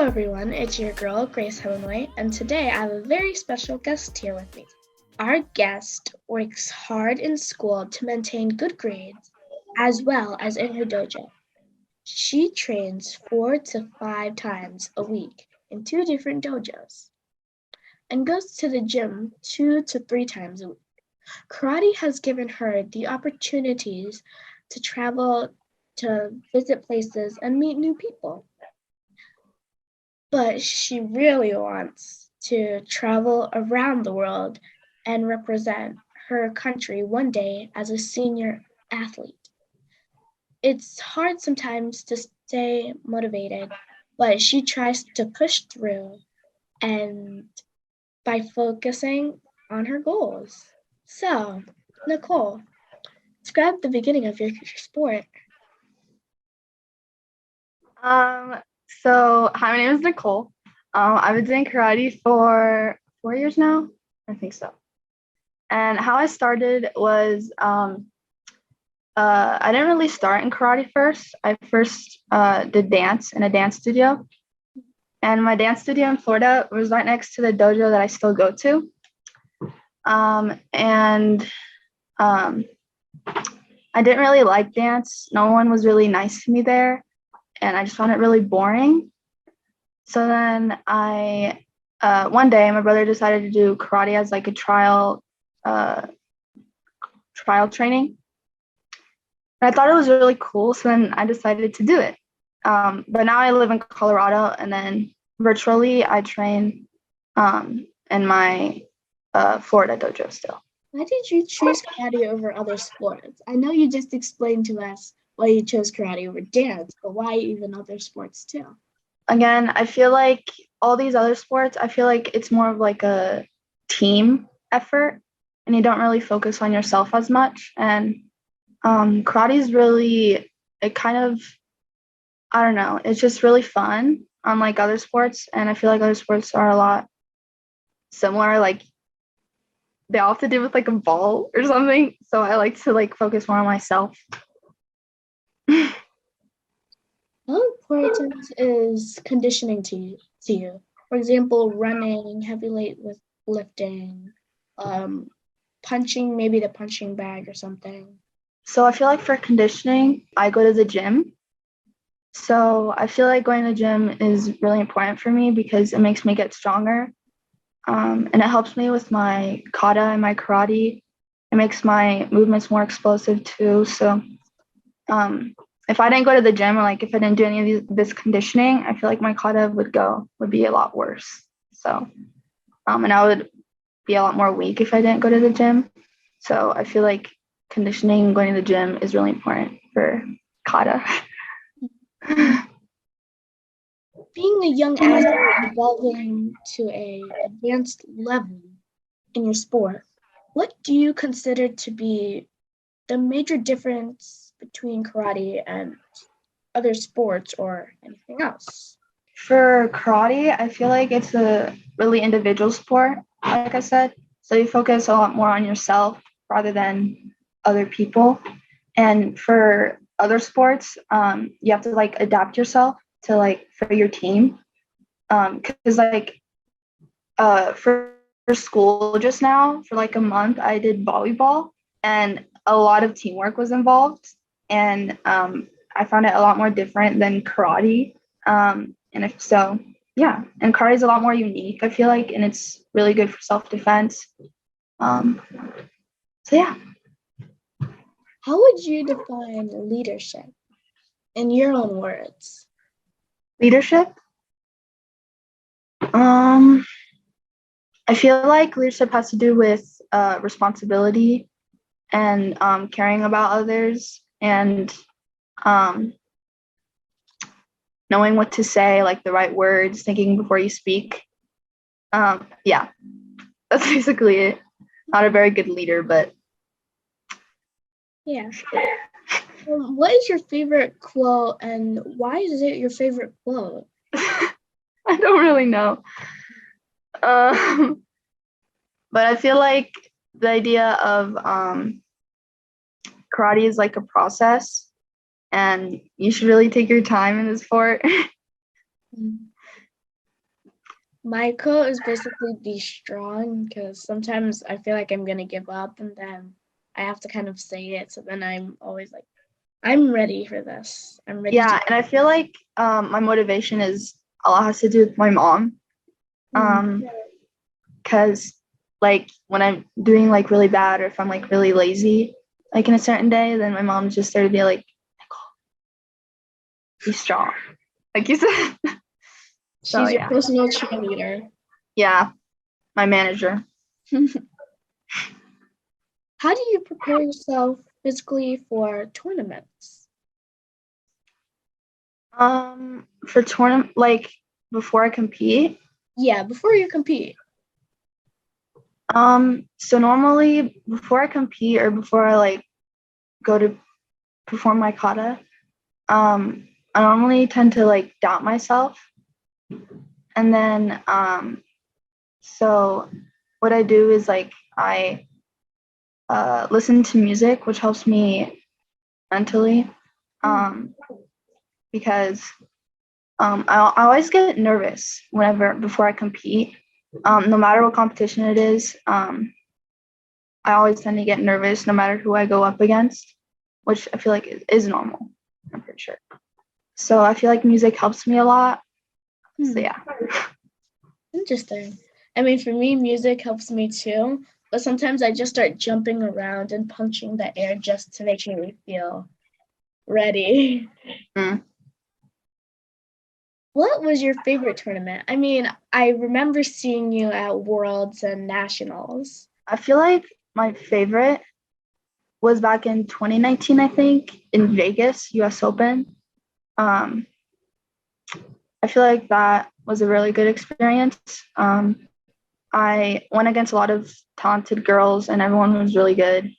Hello everyone, it's your girl Grace Hemenway, and today I have a very special guest here with me. Our guest works hard in school to maintain good grades, as well as in her dojo. She trains 4 to 5 times a week in 2 different dojos, and goes to the gym 2 to 3 times a week. Karate has given her the opportunities to travel, to visit places, and meet new people. But she really wants to travel around the world and represent her country one day as a senior athlete. It's hard sometimes to stay motivated, but she tries to push through and by focusing on her goals. So, Nicole, describe the beginning of your sport. Um, hi, my name is Nicole. I've been doing karate for 4 years now. I think so. And how I started was I didn't really start in karate first. I first did dance in a dance studio. And my dance studio in Florida was right next to the dojo that I still go to. And I didn't really like dance. No one was really nice to me there. And I just found it really boring. So then one day my brother decided to do karate as like a trial training. And I thought it was really cool. So then I decided to do it. But now I live in Colorado, and then virtually I train in my Florida dojo still. Why did you choose karate over other sports? I know you just explained to us why you chose karate over dance, but why even other sports too? Again, I feel like all these other sports, I feel like it's more of like a team effort, and you don't really focus on yourself as much. And karate is really, it kind of, I don't know, it's just really fun unlike other sports. And I feel like other sports are a lot similar. Like they all have to do with like a ball or something. So I like to like focus more on myself. How important is conditioning to you? For example, running, heavy lifting, um, punching, maybe the punching bag or something. So I feel like for conditioning, I go to the gym. So I feel like going to the gym is really important for me because it makes me get stronger. And it helps me with my kata and my karate. It makes my movements more explosive too. So if I didn't go to the gym, or like if I didn't do any of this conditioning, I feel like my kata would be a lot worse. So and I would be a lot more weak if I didn't go to the gym. So I feel like conditioning and going to the gym is really important for kata. Being a young athlete evolving to a advanced level in your sport, what do you consider to be the major difference between karate and other sports or anything else? For karate, I feel like it's a really individual sport, like I said. So you focus a lot more on yourself rather than other people. And for other sports, you have to like adapt yourself to like for your team. Because like for school just now, for like a month, I did volleyball, and a lot of teamwork was involved. And I found it a lot more different than karate. And if so, yeah, and karate is a lot more unique, I feel like, and it's really good for self-defense. Um, so yeah. How would you define leadership in your own words? Leadership. Um, I feel like leadership has to do with responsibility and caring about others and um, knowing what to say, like the right words, thinking before you speak. Yeah, that's basically it. Not a very good leader, but Yeah. What is your favorite quote and why is it your favorite quote? I don't really know. But I feel like the idea of karate is like a process, and you should really take your time in the sport. My goal is basically be strong because sometimes I feel like I'm gonna give up and then I have to kind of say it. So then I'm always like, I'm ready for this. I'm ready to. Yeah, and I feel like my motivation is a lot has to do with my mom. Mm. Because like when I'm doing like really bad or if I'm like really lazy, like in a certain day, then my mom just started to be like, Nicole, be strong. Like you said. So She's your yeah. personal cheerleader. Yeah, my manager. How do you prepare yourself physically for tournaments? For tournament like before I compete. Yeah, before you compete. So normally before I compete or before I like go to perform my kata, I normally tend to like doubt myself. And then so what I do is like I listen to music, which helps me mentally, Mm. because I always get nervous whenever before I compete. No matter what competition it is, I always tend to get nervous no matter who I go up against, which I feel like is normal. I'm pretty sure. So I feel like music helps me a lot. So Hmm. yeah. Interesting. I mean, for me, music helps me too, but sometimes I just start jumping around and punching the air just to make me feel ready. Mm. What was your favorite tournament? I mean, I remember seeing you at Worlds and Nationals. I feel like my favorite was back in 2019, I think, in Vegas, US Open. Um, I feel like that was a really good experience. I went against a lot of talented girls, and everyone was really good.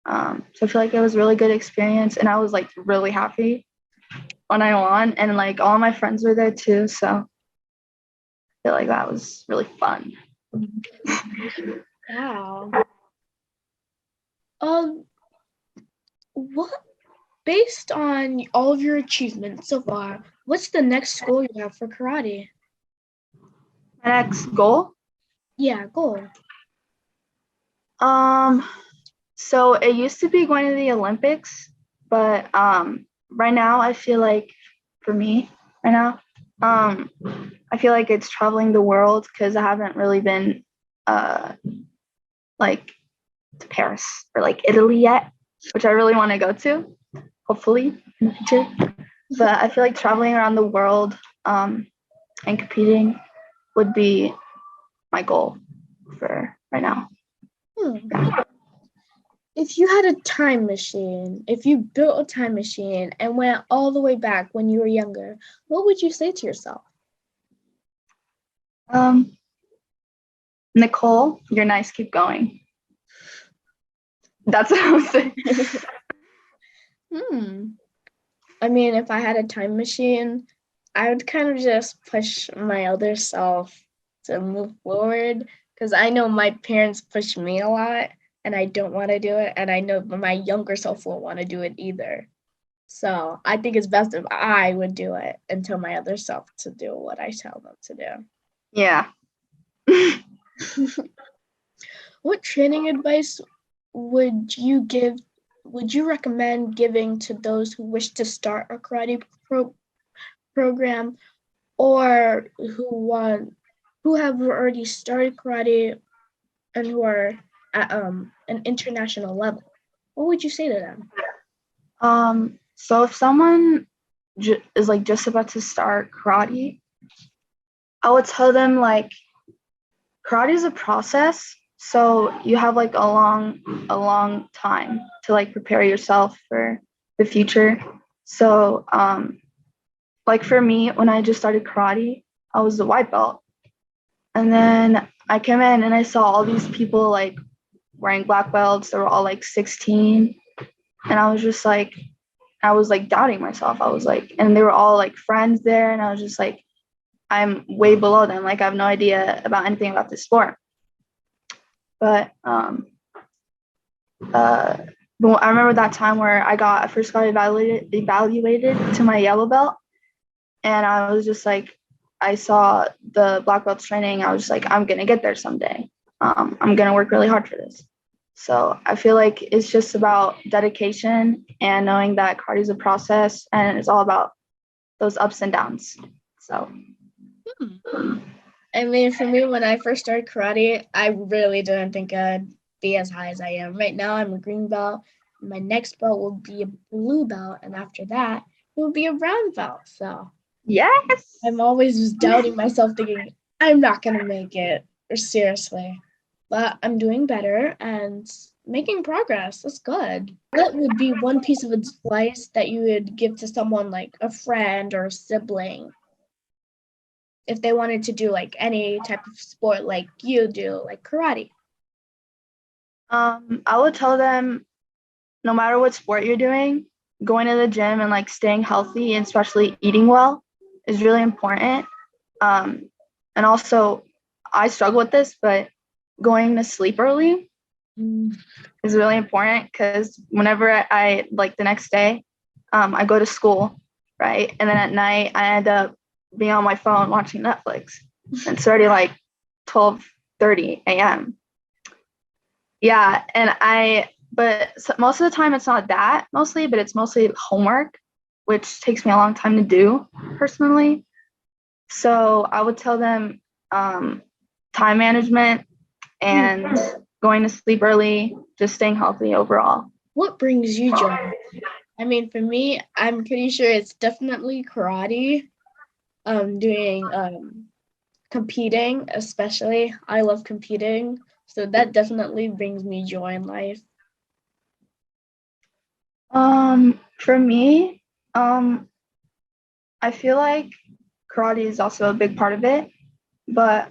So I feel like it was a really good experience, and I was like really happy when I won, and like all my friends were there too. So I feel like that was really fun. Wow. Um, what based on all of your achievements so far, what's the next goal you have for karate? My next goal. Yeah, goal. Um, so it used to be going to the Olympics, but right now I feel like for me right now, um, I feel like it's traveling the world because I haven't really been uh like to Paris or like Italy yet, which I really want to go to, hopefully in the future. But I feel like traveling around the world and competing would be my goal for right now. Hmm. If you had a time machine, if you built a time machine and went all the way back when you were younger, what would you say to yourself? Um, Nicole, you're nice. Keep going. That's what I would say. Hmm. I mean, if I had a time machine, I would kind of just push my other self to move forward because I know my parents push me a lot and I don't want to do it. And I know my younger self won't want to do it either. So I think it's best if I would do it and tell my other self to do what I tell them to Yeah. do. What training advice would you give? Would you recommend giving to those who wish to start a karate program or who have already started karate and who are at an international level? What would you say to them? So if someone is like just about to start karate, I would tell them like karate is a process, so you have like a long time to like prepare yourself for the future. So like for me, when I just started karate, I was a white belt, and then I came in and I saw all these people like wearing black belts. They were all like 16, and I was like doubting myself. I was like, and they were all like friends there, and I was just like, I'm way below them. Like I have no idea about anything about this sport. But uh, I remember that time where I first got evaluated to my yellow belt, and I was just like, I saw the black belts training, I was just like, I'm gonna get there someday. I'm gonna work really hard for this. So I feel like it's just about dedication and knowing that karate is a process and it's all about those ups and downs. So I mean, for me, when I first started karate, I really didn't think I'd be as high as I am. Right now, I'm a green belt. My next belt will be a blue belt, and after that, it will be a brown belt. So yes. I'm always just doubting myself, thinking I'm not gonna make it. Or seriously, but I'm doing better and making progress. That's good. What would be one piece of advice that you would give to someone like a friend or a sibling if they wanted to do like any type of sport like you do, like karate? I would tell them no matter what sport you're doing, going to the gym and like staying healthy and especially eating well is really important. And also, I struggle with this, but going to sleep early is really important because whenever I like the next day, I go to school, right? And then at night, I end up being on my phone watching Netflix. It's already like 12:30 a.m. Yeah, but most of the time it's not that mostly, but it's mostly homework, which takes me a long time to do personally. So I would tell them time management and going to sleep early, just staying healthy overall. What brings you joy? I mean, for me, I'm pretty sure it's definitely karate. Doing competing, especially. I love competing, so that definitely brings me joy in life. For me, I feel like karate is also a big part of it, but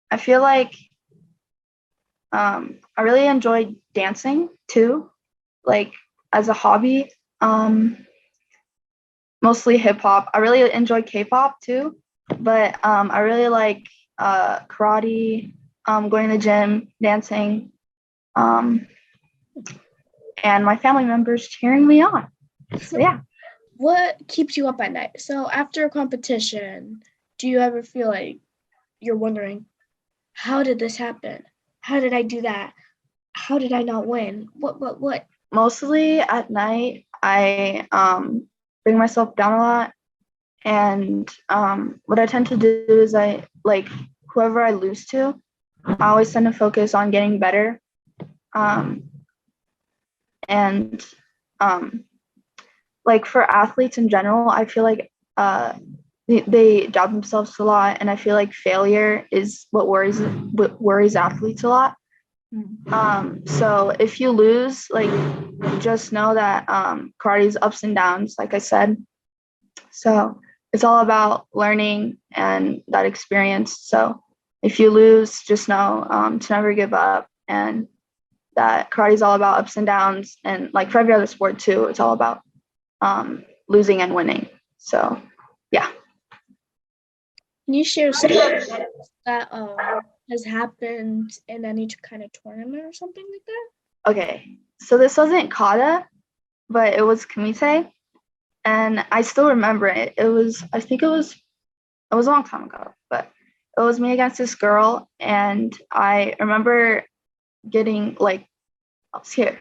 I feel like I really enjoy dancing too, like as a hobby. Mostly hip hop. I really enjoy K-pop too, but I really like karate, going to the gym, dancing, um, and my family members cheering me on. So yeah. What keeps you up at night? So after a competition, do you ever feel like you're wondering, how did this happen? How did I do that? How did I not win? What? Mostly at night, I bring myself down a lot, and what I tend to do is I like whoever I lose to, I always tend to focus on getting better, um, and um, like for athletes in general, I feel like they doubt themselves a lot, and I feel like failure is what worries athletes a lot. So if you lose, like just know that karate's ups and downs, like I said. So it's all about learning and that experience. So if you lose, just know to never give up, and that karate is all about ups and downs. And like for every other sport too, it's all about losing and winning. So yeah. Can you share a story that has happened in any kind of tournament or something like that? Okay. So this wasn't kata, but it was kumite, and I still remember it. I think it was a long time ago, but it was me against this girl, and I remember getting like I was here,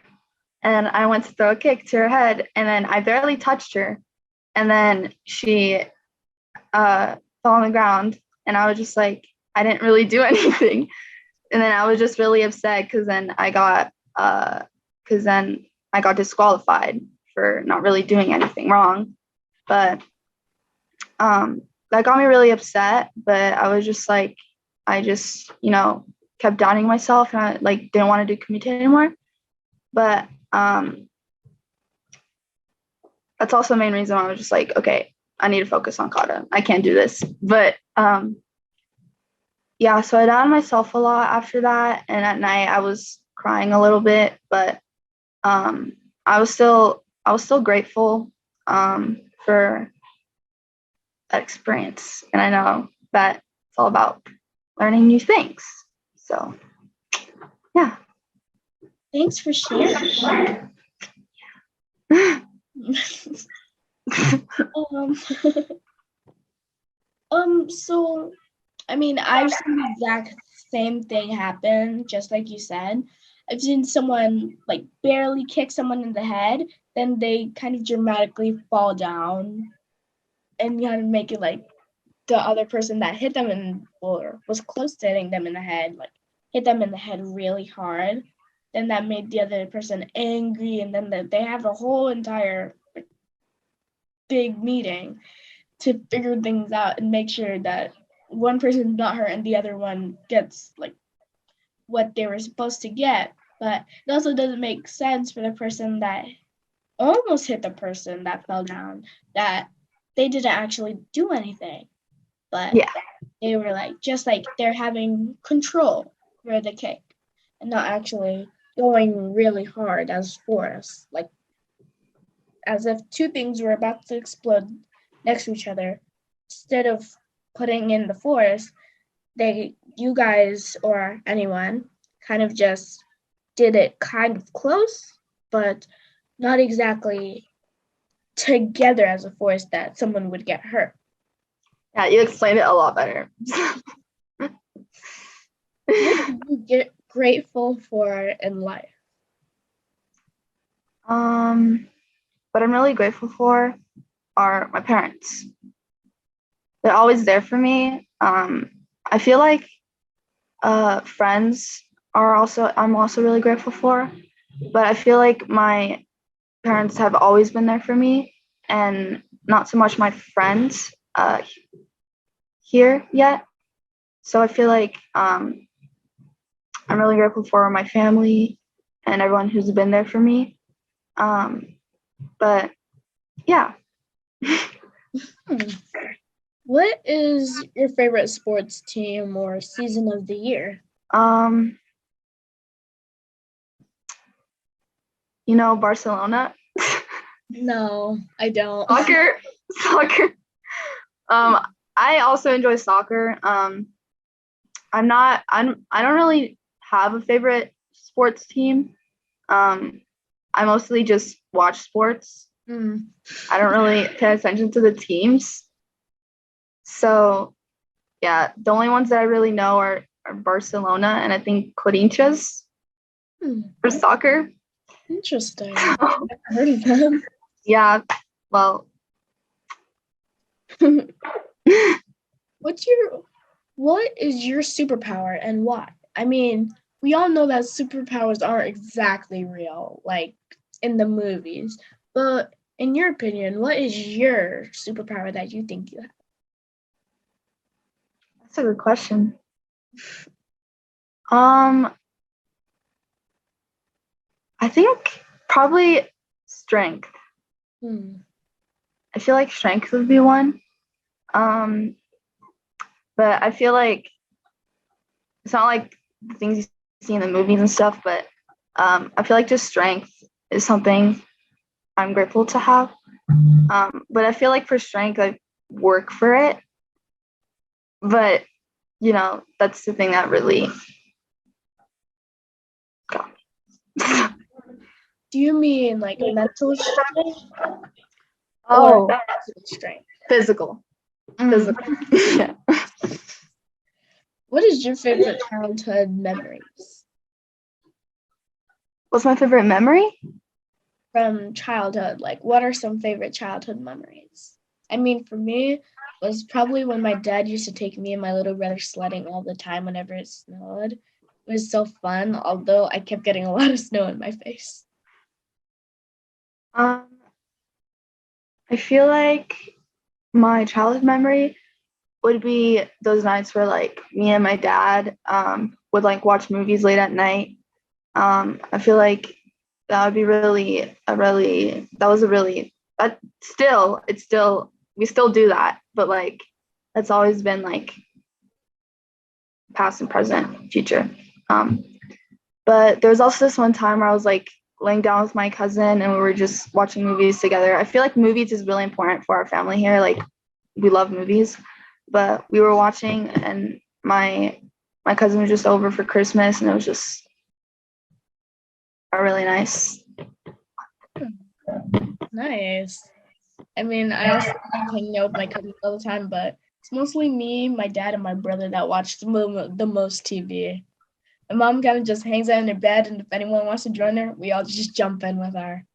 and I went to throw a kick to her head, and then I barely touched her, and then she fell on the ground, and I was just like, I didn't really do anything, and then I was just really upset because then I got disqualified for not really doing anything wrong, but that got me really upset. But I was just like, I just kept doubting myself, and I like didn't want to do kumite anymore. But that's also the main reason why I was just like, okay, I need to focus on kata. I can't do this. But yeah, so I doubted myself a lot after that, and at night I was crying a little bit, but um, I was still grateful for that experience, and I know that it's all about learning new things. So yeah. Thanks for sharing. um, So I mean, I've seen the exact same thing happen, just like you said. I've seen someone like barely kick someone in the head, then they kind of dramatically fall down and kind of make it like the other person that hit them in or was close to hitting them in the head, like hit them in the head really hard. Then that made the other person angry, and then they have a whole entire like, big meeting to figure things out and make sure that one person's not hurt and the other one gets like what they were supposed to get. But it also doesn't make sense for the person that almost hit the person that fell down that they didn't actually do anything. But Yeah. they were like just like they're having control for the kick and not actually going really hard as force, like as if two things were about to explode next to each other. Instead of putting in the force, you guys or anyone kind of just did it kind of close, but not exactly together as a force that someone would get hurt. Yeah, you explained it a lot better. What do you get grateful for in life? What I'm really grateful for are my parents. They're always there for me. I feel like friends I'm also really grateful for, but I feel like my parents have always been there for me, and not so much my friends here yet. So I feel like I'm really grateful for my family and everyone who's been there for me. But yeah. Hmm. What is your favorite sports team or season of the year? um, Barcelona. No, I don't. Soccer. Soccer. Um, I also enjoy soccer. I don't really have a favorite sports team. Um, I mostly just watch sports. Hmm. I don't really pay attention to the teams. So yeah, the only ones that I really know are Barcelona and I think Corinthians Hmm. for soccer. Interesting. Never heard of them. Yeah, well, What's your what is your superpower and why? I mean, we all know that superpowers aren't exactly real, like in the movies. But in your opinion, what is your superpower that you think you have? that's a good question. Um, I think probably strength. Hmm. I feel like strength would be one. Um, but I feel like it's not like the things you see in the movies and stuff, but I feel like just strength is something I'm grateful to have. But I feel like for strength, I work for it. But that's the thing that really got me. Do you mean like mental strength or Oh, physical strength? physical, Mm. physical. Yeah. What is your favorite childhood memories What's my favorite memory? from childhood? Like, what are some favorite childhood memories? I mean, for me, was probably when my dad used to take me and my little brother sledding all the time whenever it snowed. It was so fun, although I kept getting a lot of snow in my face. Um, I feel like my childhood memory would be those nights where like me and my dad would like watch movies late at night. I feel like that would be that was a really that still it's still we still do that, but like that's always been like past and present, future. Um, but there was also this one time where I was like laying down with my cousin and we were just watching movies together. I feel like movies is really important for our family here. Like we love movies, but we were watching and my cousin was just over for Christmas and it was just a really nice. Nice. I mean, I also love hanging out with my cousins all the time, but It's mostly me, my dad, and my brother that watch the most TV. My mom kind of just hangs out in her bed, and if anyone wants to join her, we all just jump in with her.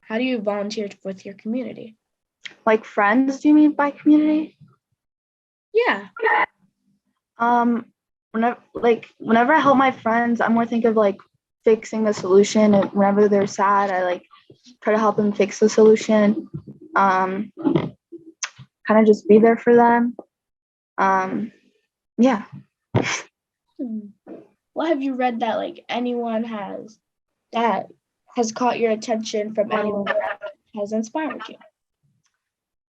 How do you volunteer with your community? Like friends, do you mean by community? Yeah. Whenever I help my friends, I more think of like fixing the solution. And whenever they're sad, I like try to help them fix the solution. Kind of just be there for them. Yeah. What have you read that like anyone has that has caught your attention from anyone that has inspired you?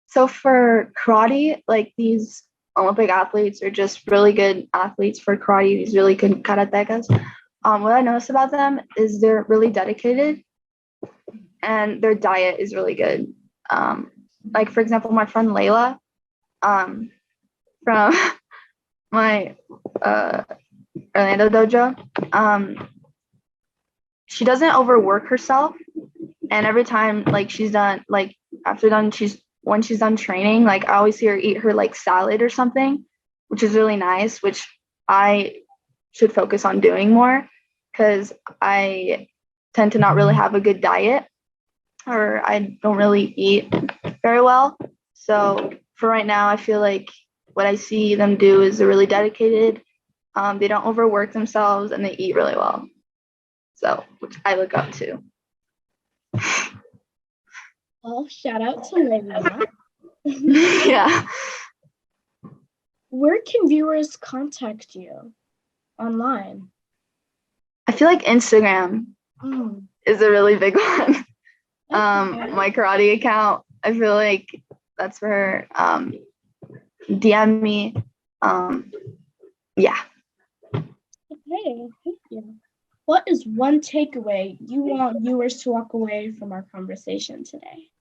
So for karate, like these Olympic athletes are just really good athletes for karate, these really good karatekas. What I noticed about them is they're really dedicated and their diet is really good. Like for example, my friend Layla from my Orlando dojo, she doesn't overwork herself, and every time like she's done, like after done, when she's done training, like I always see her eat her like salad or something, which is really nice, which I should focus on doing more because I tend to not really have a good diet or I don't really eat very well. So for right now, I feel like what I see them do is they're really dedicated. They don't overwork themselves and they eat really well. So, which I look up to. Well, shout out to Lydia. Yeah. Where can viewers contact you online? I feel like Instagram is a really big one. My karate account, I feel like that's where DM me. Yeah. Okay, thank you. What is one takeaway you want viewers to walk away from our conversation today?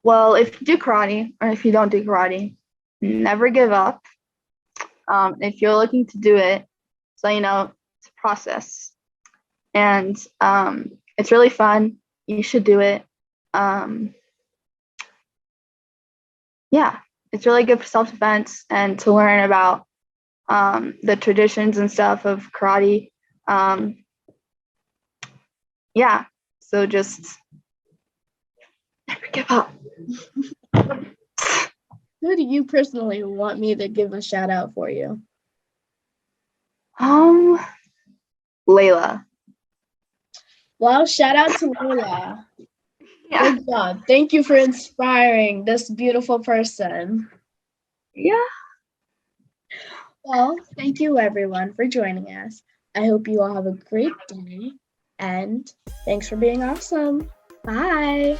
Well, if you do karate or if you don't do karate, never give up. If you're looking to do it, so you know it's a process, and it's really fun. You should do it. Yeah, it's really good for self-defense and to learn about the traditions and stuff of karate. Yeah, so just never give up. Who do you personally want me to give a shout out for you? Layla. Well, shout out to Layla. Yeah. Good job. Thank you for inspiring this beautiful person. Yeah. Well, thank you everyone for joining us. I hope you all have a great day and thanks for being awesome. Bye.